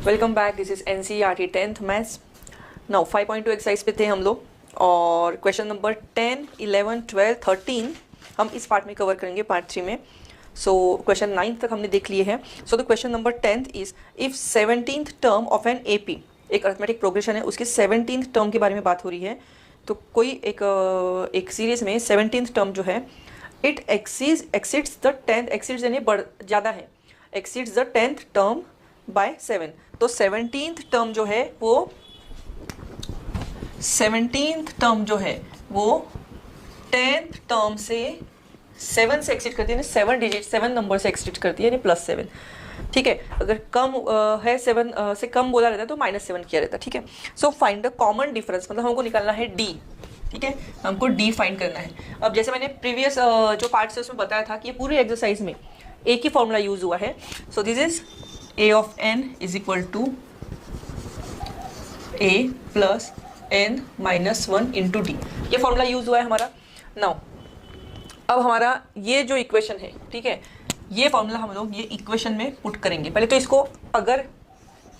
Welcome back, this is NCERT 10th maths. Now 5.2 exercise पे थे हम लोग और क्वेश्चन नंबर 10, 11, 12, 13 हम इस पार्ट में कवर करेंगे, पार्ट 3 में। सो क्वेश्चन 9 तक हमने देख लिए हैं। सो the question number 10th is if 17th term of an AP, एक अरिथमेटिक प्रोग्रेशन है, उसके 17th टर्म के बारे में बात हो रही है। तो कोई एक सीरीज में 17th टर्म जो है it exceeds the 10th, exceeds यानी बढ़ ज़्यादा है, exceeds the 10th term by 7। तो 17th टर्म जो है वो 17th टर्म जो है वो 10th टर्म से 7 से एक्सिट करती है, 7 डिजिट 7 नंबर से एक्सिट करती है, यानी +7। ठीक है, अगर कम है 7 से कम बोला रहता है तो -7 किया रहता है। ठीक है, so find the common difference, मतलब हमको निकालना है डी। ठीक है, हमको डी फाइंड करना है। अब जैसे मैंने प्रीवियस जो पार्ट से उसमें बताया था कि ये पूरी एक्सरसाइज में एक ही फॉर्मूला यूज हुआ है। So this is a of n is equal to a plus n minus 1 into d, ये फॉर्मूला यूज हुआ है हमारा। नाउ अब हमारा ये जो इक्वेशन है, ठीक है, ये फॉर्मूला हम लोग ये इक्वेशन में पुट करेंगे। पहले तो इसको अगर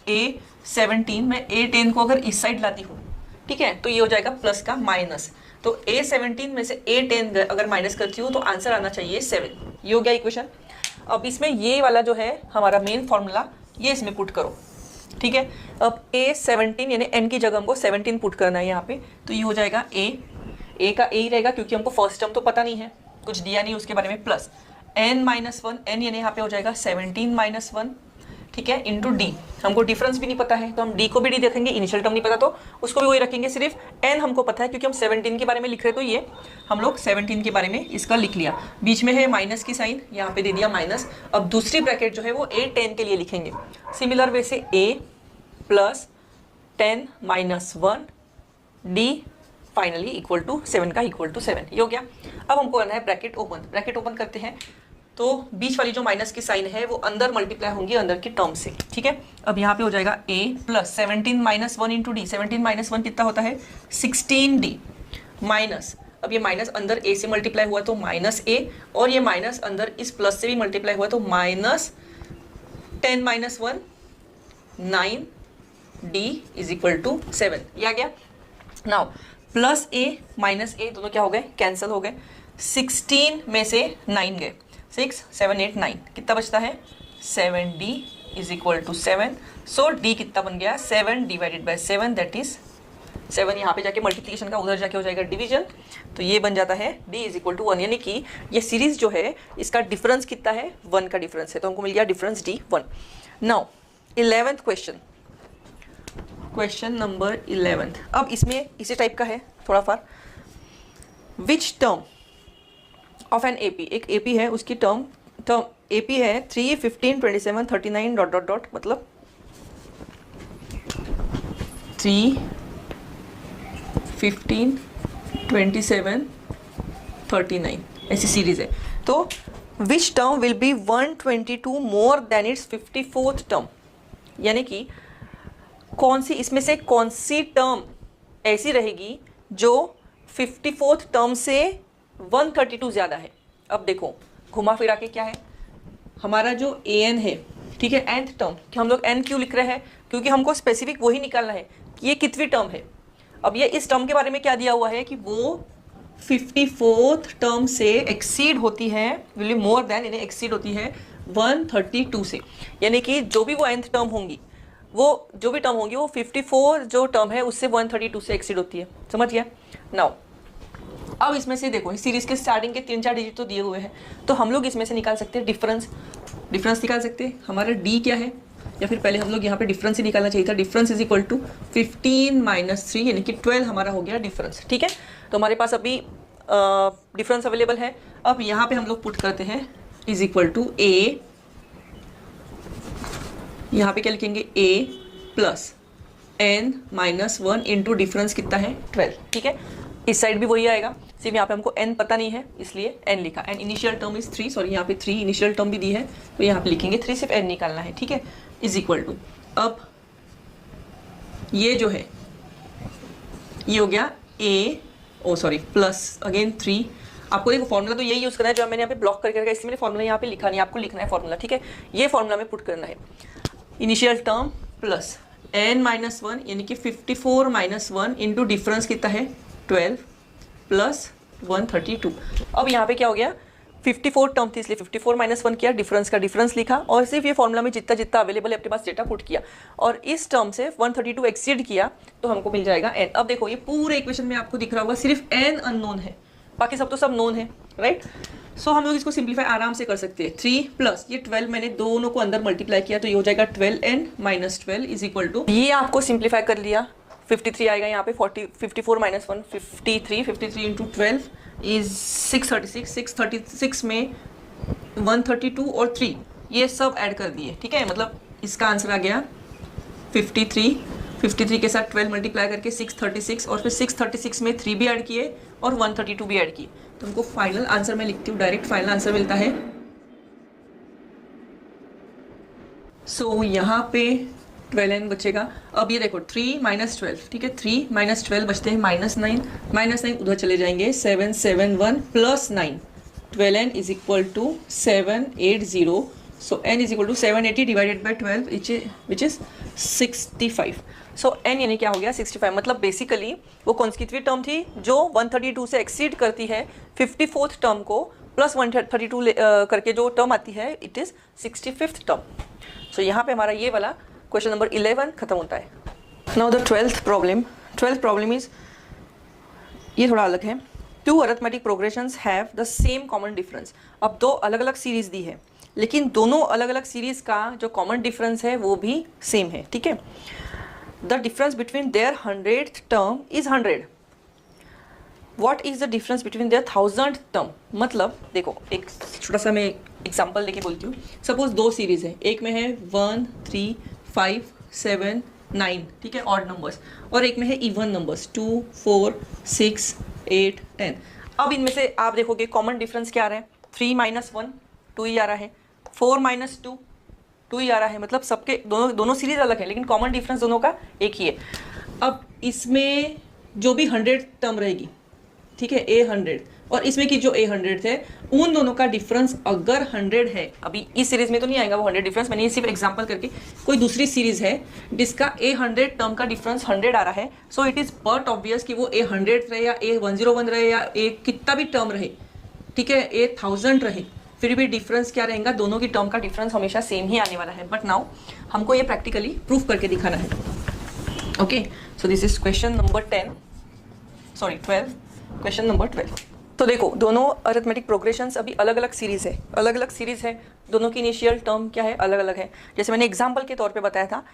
a17 में a10 को अगर इस साइड लाती हूँ, ठीक है, तो ये हो जाएगा प्लस का माइनस। तो a17 में से a10 अगर माइनस करती हूँ तो आंसर आना चाहिए 7। ये हो गया इक्वेशन। अब इसमें ये वाला जो है हमारा मेन फॉर्मूला, ये इसमें पुट करो। ठीक है, अब a17 यानी n की जगह हमको 17 पुट करना है यहाँ पे। तो ये हो जाएगा a का a ही रहेगा क्योंकि हमको फर्स्ट टर्म तो पता नहीं है, कुछ दिया नहीं उसके बारे में, प्लस n-1, n यानी यहाँ पे हो जाएगा 17-1, ठीक है, इंटू डी। हमको डिफरेंस भी नहीं पता है तो हम डी को भी डी देखेंगे, इनिशियल टर्म नहीं पता तो उसको भी वही रखेंगे, सिर्फ n हमको पता है क्योंकि हम 17 के बारे में लिख रहे, तो ये हम लोग 17 के बारे में इसका लिख लिया। बीच में है माइनस की साइन, यहाँ पे दे दिया माइनस। अब दूसरी ब्रैकेट जो है वो a10 के लिए लिखेंगे सिमिलर वे से, a plus 10 minus 1 D finally equal to 7 का इक्वल टू 7। ये हो गया। अब हमको करना है ब्रैकेट ओपन। ब्रैकेट ओपन करते हैं तो बीच वाली जो माइनस की साइन है वो अंदर मल्टीप्लाई होंगी अंदर की टर्म से। ठीक है, अब यहाँ पे हो जाएगा a plus 17 minus 1 into D. 17 minus 1 कितना होता है 16d माइनस, अब ये माइनस अंदर a से मल्टीप्लाई हुआ तो माइनस a, और ये माइनस अंदर इस प्लस से भी मल्टीप्लाई हुआ तो minus 10 minus 1 9d is equal to 7। ये आ गया। Now plus a minus a दोनों क्या हो गए, कैंसिल हो गए। 16 में से 9 गए, 6 7 8 9, कितना बचता है 7d is equal to 7। So d कितना बन गया 7 डिवाइडेड बाय 7, दैट इज 7। यहाँ पे जाके मल्टीप्लिकेशन का उधर जाके हो जाएगा डिवीजन, तो ये बन जाता है d इज इक्वल टू 1, यानी कि ये सीरीज जो है इसका डिफरेंस कितना है 1 का डिफरेंस है, तो हमको मिल गया difference d 1। Now 11th question, question number 11। अब इसमें इसी टाइप का है थोड़ा फार। Which term of an AP, एक एपी है उसकी टर्म एपी है 3, 15, 27, 39 डॉट डॉट डॉट, मतलब 3, 15, 27, 39 ऐसी सीरीज है। तो which term will be 122 more than it's 54th term, यानी कि कौन सी इसमें से कौन सी टर्म ऐसी रहेगी जो 54th टर्म से 132 ज़्यादा है। अब देखो घुमा फिरा के क्या है हमारा जो an है, ठीक है, nth टर्म, कि हम लोग n क्यों लिख रहे हैं, क्योंकि हमको स्पेसिफिक वही निकालना है कि ये कितनी टर्म है। अब ये इस टर्म के बारे में क्या दिया हुआ है कि वो 54th टर्म से एक्सीड होती है, विल बी मोर देन, यानी एक्सीड होती है 132 से, यानी कि जो भी वो nth टर्म होंगी, वो जो भी टर्म होंगी वो 54 जो टर्म है उससे 132 से एक्सीड होती है। समझ गया। नाउ अब इसमें से देखो सीरीज के स्टार्टिंग के 3-4 डिजिट तो दिए हुए हैं, तो हम लोग इसमें से निकाल सकते हैं डिफरेंस निकाल सकते हैं। हमारा डी क्या है, या फिर पहले हम लोग यहाँ पे डिफरेंस ही निकालना चाहिए था। Difference is equal to 15 minus 3, यानी कि 12 हमारा हो गया डिफरेंस। ठीक है, तो हमारे पास अभी डिफरेंस अवेलेबल है। अब यहाँ पे हम लोग पुट करते हैं इज इक्वल टू a, यहाँ पे क्या लिखेंगे a plus n minus 1 into difference कितना है 12। ठीक है, इस साइड भी वही आएगा, सिर्फ यहाँ पे हमको n पता नहीं है इसलिए n लिखा। n initial term is 3, sorry यहाँ पे 3 इनिशियल टर्म भी दी है तो यहाँ पे लिखेंगे 3, सिर्फ n निकालना है। ठीक है, इज इक्वल टू, अब ये जो है ये हो गया प्लस अगेन 3। आपको देखो फॉर्मूला तो यही यूज़ करना है जो मैंने यहाँ पे ब्लॉक करके रखा है, इसलिए मैंने फॉर्मूला यहाँ पे लिखा नहीं, आपको लिखना है फॉर्मूला। ठीक है, ये फॉर्मूला में पुट करना है। Initial term plus n minus one यानी कि 54 माइनस वन इंटू डिफरेंस कितना है 12 प्लस 132। अब यहाँ पे क्या हो गया 54 टर्म थी इसलिए 54 माइनस वन किया, डिफरेंस का डिफरेंस लिखा और सिर्फ ये फॉर्मूला में जितना जितना अवेलेबल है अपने पास डेटा पुट किया और इस टर्म से 132 एक्सीड किया तो हमको मिल जाएगा n। अब देखो ये पूरे इक्वेशन में आपको दिख रहा होगा सिर्फ n अननोन है, बाकी सब तो सब नोन है, राइट। सो हम लोग इसको सिंप्लीफाई आराम से कर सकते हैं। 3 प्लस ये 12 मैंने दोनों को अंदर मल्टीप्लाई किया तो ये हो जाएगा 12n minus 12 is equal to, ये आपको सिंप्लीफाई कर लिया 53 आएगा यहाँ पे 54 माइनस 1 53 इंटू 12 इज 636, 636 में 132 और 3 ये सब ऐड कर दिए, ठीक है। मतलब इसका आंसर आ गया 53 के साथ 12 मल्टीप्लाई करके 636 और फिर 636 में 3 भी ऐड किए और 132 भी ऐड किए तो हमको फाइनल आंसर मैं लिखती हूँ, डायरेक्ट फाइनल आंसर मिलता है। सो यहाँ पे 12n बचेगा। अब ये देखो 3 माइनस 12, ठीक है, 3 माइनस 12 बचते हैं -9 उधर चले जाएंगे 771 plus 9 12n is equal to 780। So n is equal to 780 divided by 12 which is 65। So n यानी क्या हो गया 65। मतलब बेसिकली वो कॉन्स्टिट्यूटिव टर्म थी जो 132 से एक्सीड करती है 54th टर्म को प्लस 132 करके जो टर्म आती है इट इज 65th टर्म। सो यहाँ पे हमारा ये वाला क्वेश्चन नंबर 11 खत्म होता है। Now the 12th problem is, ये थोड़ा अलग है। 2 arithmetic progressions have the same common difference. अब 2 अलग अलग सीरीज दी है लेकिन दोनों अलग अलग सीरीज का जो कॉमन डिफरेंस है वो भी सेम है, ठीक है। The difference between their 100th term is 100। What is the difference between their 1000th term. मतलब देखो एक छोटा सा मैं एग्जांपल लेके बोलती हूँ। सपोज 2 सीरीज है, एक में है 1 3 5 7 9, ठीक है, ऑड नंबर्स, और एक में है इवन नंबर्स 2 4 6 8 10। अब इनमें से आप देखोगे कॉमन डिफरेंस क्या आ रहा है, 3 माइनस 1 2 ही आ रहा है, 4 माइनस 2 2 ही आ रहा है। मतलब सबके दोनों सीरीज अलग है लेकिन कॉमन डिफरेंस दोनों का एक ही है। अब इसमें जो भी 100 टर्म रहेगी, ठीक है, A100 और इसमें की जो A100 है उन दोनों का डिफरेंस अगर 100 है, अभी इस सीरीज में तो नहीं आएगा वो 100 डिफरेंस, मैंने ये सिर्फ एग्जांपल करके, कोई दूसरी सीरीज है जिसका A100 टर्म का डिफरेंस 100 आ रहा है, so it is but obvious कि वो A100 रहे या A101 रहे या A कितना भी टर्म रहे, ठीक है, A1000 रहे, फिर भी डिफरेंस क्या रहेगा, दोनों की टर्म का डिफरेंस हमेशा सेम ही आने वाला है। बट नाउ हमको ये प्रैक्टिकली प्रूफ करके दिखाना है। Okay, so this is question number 12, question number 12। तो देखो दोनों अरिथमेटिक प्रोग्रेशंस अभी अलग अलग सीरीज है, दोनों की इनिशियल टर्म क्या है, अलग अलग है। जैसे मैंने एग्जाम्पल के तौर पे बताया था,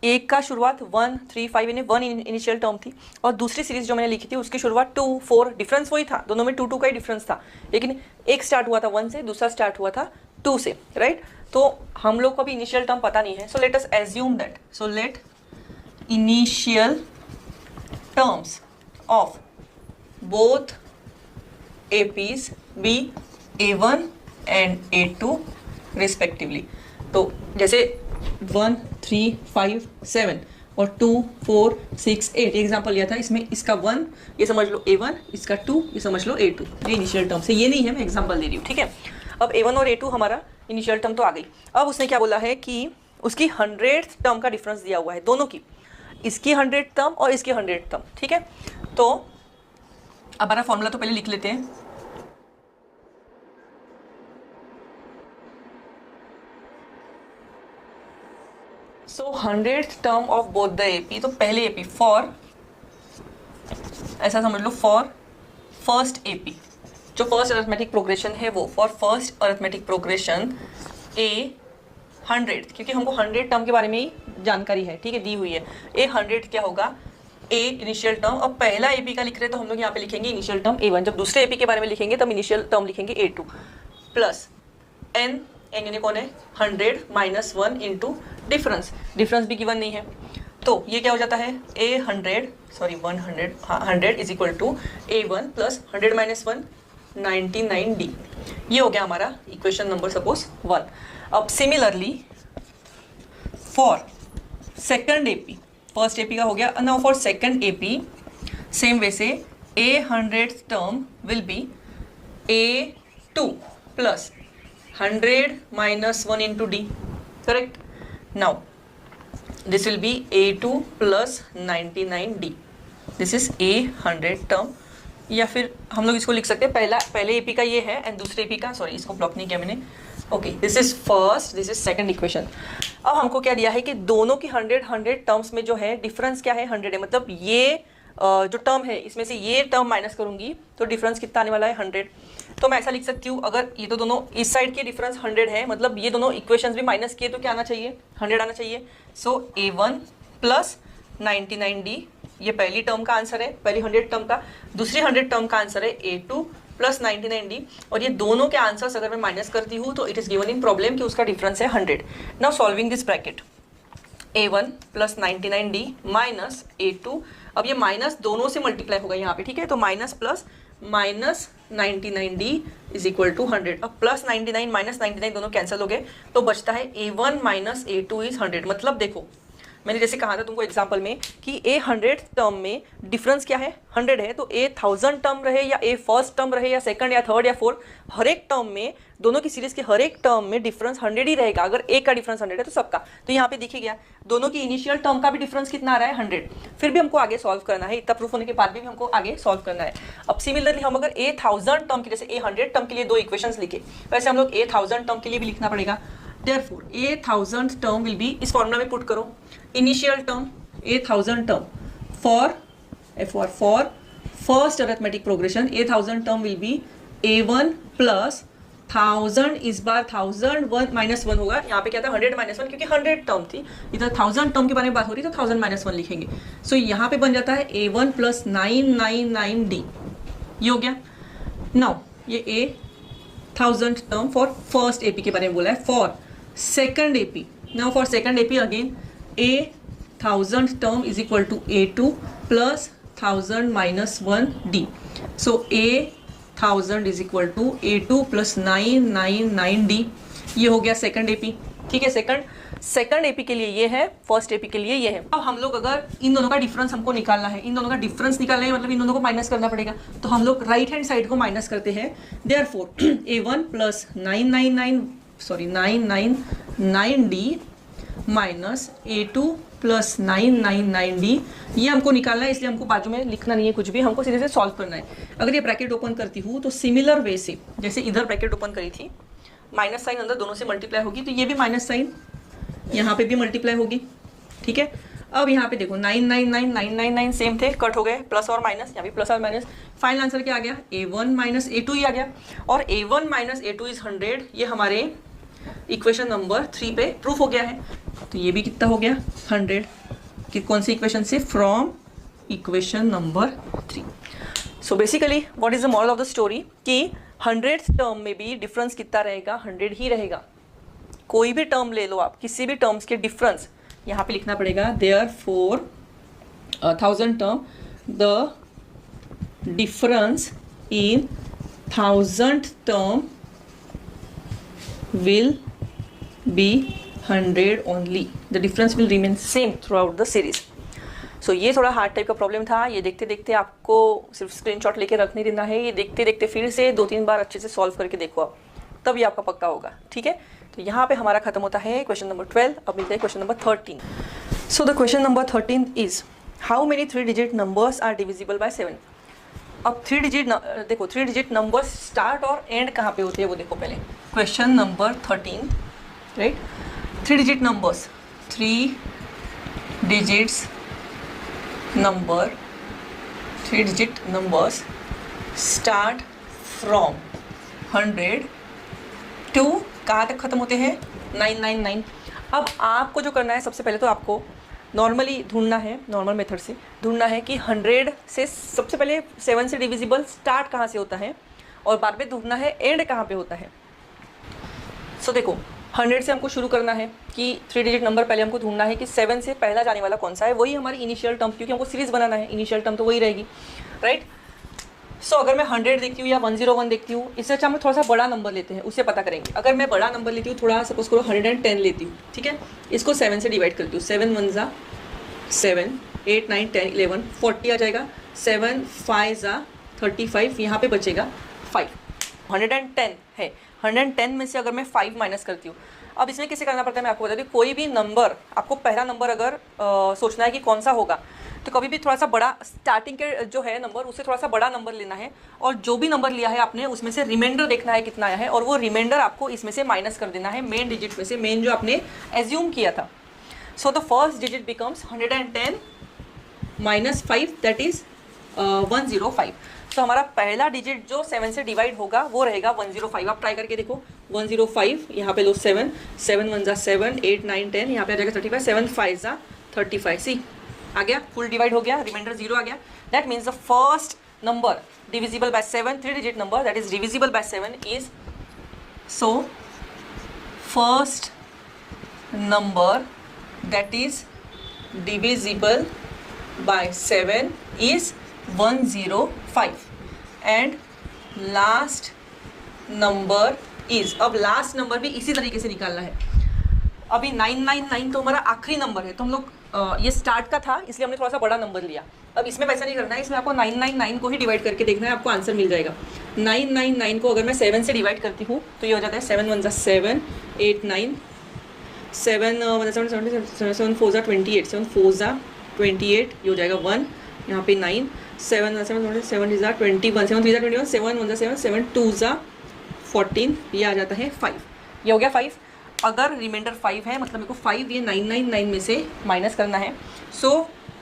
एक का शुरुआत 1 3 5 यानी 1 इनिशियल टर्म थी और दूसरी सीरीज जो मैंने लिखी थी उसकी शुरुआत 2 4, डिफरेंस वही था, दोनों में 2 2 का ही डिफरेंस था, लेकिन एक स्टार्ट हुआ था 1 से, दूसरा स्टार्ट हुआ था 2 से, राइट। तो हम लोग को अभी इनिशियल टर्म पता नहीं है, so let us assume that, so let initial terms of both APs be A1 and A2 respectively। तो जैसे 1 3 5 7 और 2 4 6 8 एग्जाम्पल लिया था, इसमें इसका 1 ये समझ लो A1, इसका 2 ये समझ लो A2, ये इनिशियल टर्म से, ये नहीं है, मैं एग्जाम्पल दे रही हूँ, ठीक है। अब A1 और A2 हमारा इनिशियल टर्म तो आ गई। अब उसने क्या बोला है कि उसकी 100th टर्म का डिफरेंस दिया हुआ है, दोनों की, इसकी 100th टर्म और इसकी 100th टर्म, ठीक है। तो अब हमारा फॉर्मूला तो पहले लिख लेते हैं। सो 100th term of both the AP, तो पहले AP फॉर, ऐसा समझ लो, फॉर फर्स्ट AP, जो फर्स्ट अरिथमेटिक प्रोग्रेशन है वो, for first arithmetic progression A100, क्योंकि हमको 100 टर्म के बारे में ही जानकारी है, ठीक है, दी हुई है। A100 क्या होगा, A इनिशियल टर्म। अब पहला AP का लिख रहे हैं तो हम लोग यहाँ पे लिखेंगे इनिशियल टर्म A1, जब दूसरे AP के बारे में लिखेंगे तब इनिशियल टर्म लिखेंगे A2 प्लस n यानी कौन है 100 माइनस 1 इंटू डिफरेंस भी गिवन नहीं है, तो ये क्या हो जाता है 100 is equal to A1 plus 100 minus 1 99D। ये हो गया हमारा इक्वेशन नंबर सपोज 1। अब similarly for second AP, first AP का हो गया, now for second AP same way से A100th term will be A2 plus 100 minus 1 into D, correct. Now this will be A2 plus 99D, this is A100 term. या फिर हम लोग इसको लिख सकते हैं, पहले एपी का ये है एंड दूसरे एपी का, सॉरी इसको ब्लॉक नहीं किया मैंने, okay this is first, this is second equation. अब हमको क्या दिया है कि दोनों की 100 टर्म्स में जो है डिफरेंस क्या है 100 है, मतलब ये जो टर्म है इसमें से ये टर्म माइनस करूंगी तो डिफरेंस कितना आने वाला है 100। तो मैं ऐसा लिख सकती हूँ, अगर ये तो दोनों इस साइड के डिफरेंस 100 है, मतलब ये दोनों इक्वेशंस भी माइनस किए तो क्या आना चाहिए 100 आना चाहिए। सो A1 प्लस 99D, ये पहली टर्म का आंसर है, पहली 100 टर्म का। दूसरी 100 टर्म का आंसर है A2 प्लस 99D, और ये दोनों के आंसर्स अगर मैं माइनस करती हूँ तो it is given in problem कि उसका डिफरेंस है 100। Now solving this bracket, A1 plus 99D minus A2, अब ये माइनस दोनों से मल्टीप्लाई होगा यहाँ पे, ठीक है, तो minus plus minus 99D is equal to 100। अब प्लस 99 माइनस 99 दोनों कैंसिल हो गए, तो बचता है A1 माइनस A2 इज 100। मतलब देखो मैंने जैसे कहा था तुमको एग्जांपल में कि A100 टर्म में डिफरेंस क्या है 100 है, तो A1000 टर्म रहे या A फर्स्ट टर्म रहे या सेकंड या थर्ड या फोर्थ, हर एक टर्म में, दोनों की सीरीज के हर एक टर्म में डिफरेंस 100 ही रहेगा। अगर एक का डिफरेंस 100 है तो सबका, तो यहाँ पे दिखे गया दोनों की इनिशियल टर्म का भी डिफरेंस कितना आ रहा है 100। फिर भी हमको आगे सॉल्व करना है, इतना प्रूफ होने के बाद भी हमको आगे सॉल्व करना है। अब सिमिलरली हम अगर A1000 टर्म के, जैसे A100 टर्म के लिए 2 इक्वेशंस लिखे, वैसे हम लोग A1000 टर्म के लिए भी लिखना पड़ेगा। Therefore, A1000 term will be, इस फॉर्मूला में पुट करो, initial term A1000 term for first arithmetic progression, A1000 term will be A1 plus 1000, इस बार 1000 1 माइनस 1 होगा, यहाँ पे क्या था 100 माइनस 1, क्योंकि 100 टर्म थी, इधर 1000 टर्म के बारे में बात हो रही तो 1000 माइनस 1 लिखेंगे। सो यहाँ पे बन जाता है A1 प्लस 999D, ये हो गया। नाउ ये A1000 term for first AP के बारे में बोला है। For second AP, now for second AP again A1000 term is equal to A2 plus 1000 minus 1D. So A1000 is equal to A2 plus 999D. ये हो गया second AP, ठीक है। सेकंड एपी के लिए ये है, फर्स्ट एपी के लिए ये है। अब हम लोग अगर इन दोनों का डिफरेंस हमको निकालना है, इन दोनों का डिफरेंस निकालना है मतलब इन दोनों को माइनस करना पड़ेगा, तो हम लोग राइट हैंड साइड को माइनस करते हैं। Therefore A1 plus 999D minus A2 plus 999D, ये हमको निकालना है, इसलिए हमको बाजू में लिखना नहीं है कुछ भी, हमको सीधे से सॉल्व करना है। अगर ये ब्रैकेट ओपन करती हूँ तो सिमिलर वे से जैसे इधर ब्रैकेट ओपन करी थी, माइनस साइन अंदर दोनों से मल्टीप्लाई होगी, तो ये भी माइनस साइन यहाँ पे भी मल्टीप्लाई होगी, ठीक है। अब यहाँ पे देखो 999 सेम थे, कट हो गए, प्लस और माइनस, यहाँ भी प्लस और माइनस, फाइनल आंसर क्या आ गया A1 माइनस A2 ही आ गया, और A1 माइनस A2 इज 100, ये हमारे इक्वेशन नंबर 3 पे प्रूफ हो गया है। तो ये भी कितना हो गया 100, कि कौन सी इक्वेशन से, from equation number 3। So basically what is the moral of the story, कि 100 टर्म में भी डिफरेंस कितना रहेगा 100 ही रहेगा। कोई भी टर्म ले लो आप, किसी भी टर्म्स के डिफरेंस यहाँ पे लिखना पड़ेगा, therefore 1000 term the difference in 1000 term will be 100 only, the difference will remain same throughout the series। so ये थोड़ा हार्ड टाइप का प्रॉब्लम था, ये देखते देखते आपको सिर्फ स्क्रीनशॉट लेके रख नहीं देना है, ये देखते देखते फिर से 2-3 बार अच्छे से सॉल्व करके देखो आप, तब ये आपका पक्का होगा, ठीक है। तो यहाँ पे हमारा खत्म होता है क्वेश्चन नंबर 12। अब मिलते हैं question number 13। So the question number 13 is how many 3 digit numbers are divisible by 7। अब 3 डिजिट देखो, 3 डिजिट नंबर स्टार्ट और एंड कहाँ पे होते हैं वो देखो पहले। Question number 13, right, 3 digit numbers, 3 digits number, 3 digit numbers start from 100 to कहाँ तक ख़त्म होते हैं 999। अब आपको जो करना है, सबसे पहले तो आपको नॉर्मली ढूंढना है, नॉर्मल मेथड से ढूंढना है कि 100 से सबसे पहले 7 से डिविजिबल स्टार्ट कहाँ से होता है, और बाद में ढूंढना है एंड कहाँ पे होता है। सो देखो 100 से हमको शुरू करना है कि 3 डिजिट नंबर पहले हमको ढूंढना है कि 7 से पहला जाने वाला कौन सा है, वही हमारी इनिशियल टर्म, क्योंकि हमको सीरीज बनाना है, इनिशियल टर्म तो वही रहेगी, राइट। सो अगर मैं 100 देखती हूँ या 101 देखती हूँ, इससे अच्छा हम थोड़ा सा बड़ा नंबर लेते हैं, उससे पता करेंगे। अगर मैं बड़ा नंबर लेती हूँ, थोड़ा सपोज करो 110 लेती हूँ, ठीक है, इसको 7 से डिवाइड करती हूँ, 7 1 ज़ा 7, 8 9 10 11 40 आ जाएगा, 7 5 ज़ा 35, यहाँ पे बचेगा 5। 110 है, 110 में से अगर मैं 5 माइनस करती हूँ, अब इसमें कैसे करना पड़ता है मैं आपको बता दूँ, कोई भी नंबर आपको पहला नंबर अगर सोचना है कि कौन सा होगा, तो कभी भी थोड़ा सा बड़ा स्टार्टिंग के जो है नंबर उससे थोड़ा सा बड़ा नंबर लेना है, और जो भी नंबर लिया है आपने उसमें से रिमाइंडर देखना है कितना आया है, और वो रिमाइंडर आपको इसमें से माइनस कर देना है मेन डिजिट में से, मेन जो आपने एज्यूम किया था। So the first digit becomes 110 minus 5 that is 105। सो हमारा पहला डिजिट जो 7 से डिवाइड होगा वो रहेगा 105। आप ट्राई करके देखो 105, यहाँ पे लो 7, 7 1 7, 8 9 10, यहाँ पे आ जाएगा 35, 7 5 35। सी आ गया, फुल डिवाइड हो गया, रिमाइंडर 0 आ गया। That means the first number divisible by 7, 3 digit number that is divisible by 7 is, so first number that is divisible by 7 is 105 and last number is, अब लास्ट नंबर भी इसी तरीके से निकालना है। अभी 999 तो हमारा आखिरी नंबर है, तो हम लोग ये स्टार्ट का था इसलिए हमने थोड़ा सा बड़ा नंबर लिया। अब इसमें वैसा नहीं करना है, इसमें आपको 999 को ही डिवाइड करके देखना है, आपको आंसर मिल जाएगा। 999 को अगर मैं 7 से डिवाइड करती हूँ तो ये हो जाता है 7 1 7, 8 9, 7 7 7 4 28, 7 4 28, ये हो जाएगा 1, यहाँ पे 9, 7 7 7 is 21, 7 3 21, 7 1 7, 7 2 14, ये आ जाता है 5। ये हो गया 5। अगर रिमाइंडर 5 है मतलब मेरे को 5 ये 999 में से माइनस करना है, सो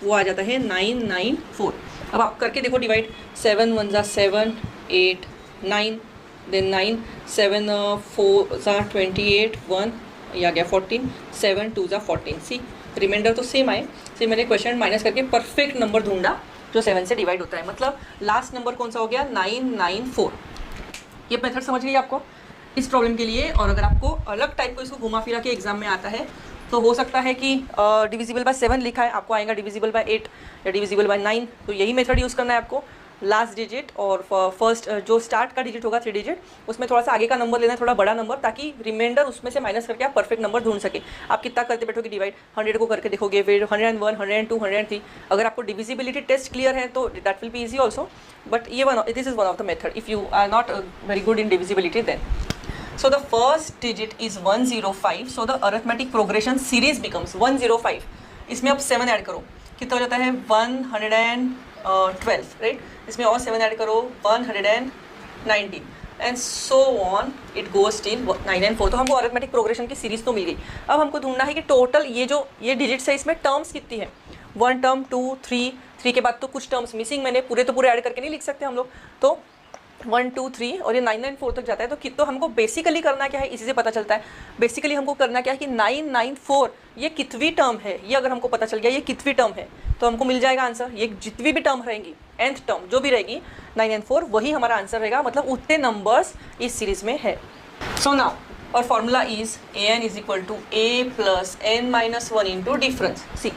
वो आ जाता है 994। अब आप करके देखो डिवाइड, 7 1 7, 8 9, देन 9, 7 4 28, 1, ये आ गया 14, 7 2 14। सी रिमाइंडर तो सेम आए, सिर्फ मैंने क्वेश्चन माइनस करके परफेक्ट नंबर ढूंढा जो 7 से डिवाइड होता है। मतलब लास्ट नंबर कौन सा हो गया, 994। ये मेथड समझ गई आपको इस प्रॉब्लम के लिए। और अगर आपको अलग टाइप को इसको घुमा फिरा के एग्जाम में आता है तो हो सकता है कि डिविजिबल बाय 7 लिखा है, आपको आएगा डिविजिबल बाय 8 या डिविजिबल बाय 9, तो यही मेथड यूज़ करना है आपको। लास्ट डिजिट और फर्स्ट जो स्टार्ट का डिजिट होगा 3 डिजिट, उसमें थोड़ा सा आगे का नंबर लेना है, थोड़ा बड़ा नंबर, ताकि रिमाइंडर उसमें से माइनस करके आप परफेक्ट नंबर ढूंढ सके। आप कितना करते बैठोगे डिवाइड, 100 को करके देखोगे, फिर 101, 102, 103। अगर आपको डिविजिबिलिटी टेस्ट क्लियर है तो that will be easy also, but ये this is one of the method if you are not very good in divisibility then. So the first digit is 105. So the arithmetic progression series becomes 105. इसमें अब 7 add करो, कितना हो जाता है 112, right. इसमें और 7 ऐड करो 119 and so on it goes till 9 and 4। तो हमको अरिथमेटिक प्रोग्रेशन की सीरीज तो मिल गई। अब हमको ढूंढना है कि टोटल ये डिजिट्स है इसमें टर्म्स कितनी है। 1 टर्म, 2, 3 के बाद तो कुछ टर्म्स मिसिंग, मैंने पूरे ऐड करके नहीं लिख सकते हम लोग, तो 1 2 3 और ये 994 तक जाता है। तो हमको बेसिकली करना क्या है, इसी से पता चलता है। बेसिकली हमको करना क्या है कि 994 ये कितवी टर्म है, ये अगर हमको पता चल गया ये कितवी टर्म है तो हमको मिल जाएगा आंसर। ये जितनी भी टर्म रहेंगी, nth टर्म जो भी रहेगी 994, वही हमारा आंसर रहेगा। मतलब उतने नंबर्स इस सीरीज में है। सो नाउ और formula is an is equal to a plus n minus 1 into difference. See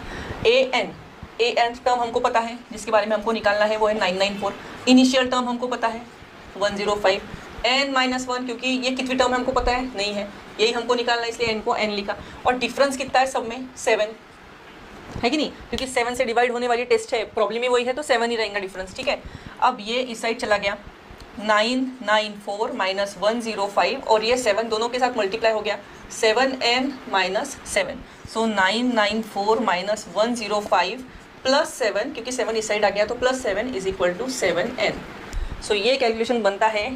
nth term हमको पता है, जिसके बारे में हमको निकालना है वो है 994। इनिशियल टर्म हमको पता है 105, n माइनस 1 क्योंकि ये कितनी टर्म हमको पता है नहीं है, यही हमको निकालना है इसलिए n को n लिखा। और डिफरेंस कितना है सब में, 7 है कि नहीं, क्योंकि 7 से डिवाइड होने वाली टेस्ट है, प्रॉब्लम ही वही है, तो 7 ही रहेगा डिफरेंस, ठीक है। अब ये इस साइड चला गया, 994 माइनस 105 और ये 7 दोनों के साथ मल्टीप्लाई हो गया, 7n माइनस 7। सो 994 माइनस 105 प्लस 7, क्योंकि 7 इस साइड आ गया तो plus 7 is equal to 7n। So ये कैलकुलेशन बनता है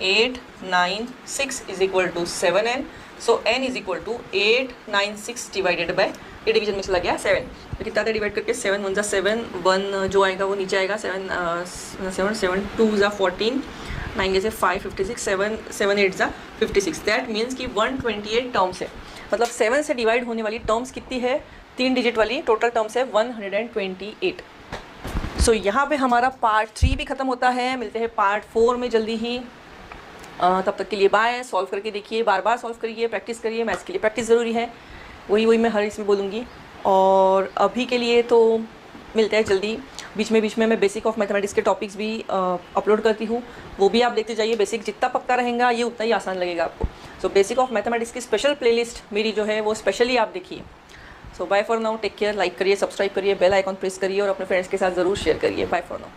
896 is equal to 7n। So n is equal to 896 divided by, ये डिवीजन में चला गया 7, तो कितना था डिवाइड करके 7 1 7, 1 जो आएगा वो नीचे आएगा, 7 2 14, 9 जैसे 5 56, 7 8 56। दैट मीन्स कि 128 टर्म्स है। मतलब 7 से डिवाइड होने वाली टर्म्स कितनी है, 3 डिजिट वाली टोटल टर्म्स है 128। सो यहाँ पे हमारा पार्ट 3 भी ख़त्म होता है। मिलते हैं पार्ट 4 में जल्दी ही। तब तक के लिए बाय। सॉल्व करके देखिए, बार बार सॉल्व करिए, प्रैक्टिस करिए, मैथ्स के लिए प्रैक्टिस ज़रूरी है, वही मैं हर इसमें बोलूँगी। और अभी के लिए तो मिलते हैं जल्दी। बीच में मैं बेसिक ऑफ मैथमेटिक्स के टॉपिक्स भी अपलोड करती हूँ, वो भी आप देखते जाइए। बेसिक जितना पक्का रहेगा ये उतना ही आसान लगेगा आपको। सो बेसिक ऑफ मैथमेटिक्स की स्पेशल प्लेलिस्ट मेरी जो है वो स्पेशली आप देखिए। So bye for now, take care, like करिए, सब्सक्राइब करिए, बेल आइकॉन प्रेस करिए और अपने फ्रेंड्स के साथ ज़रूर शेयर करिए। Bye for now.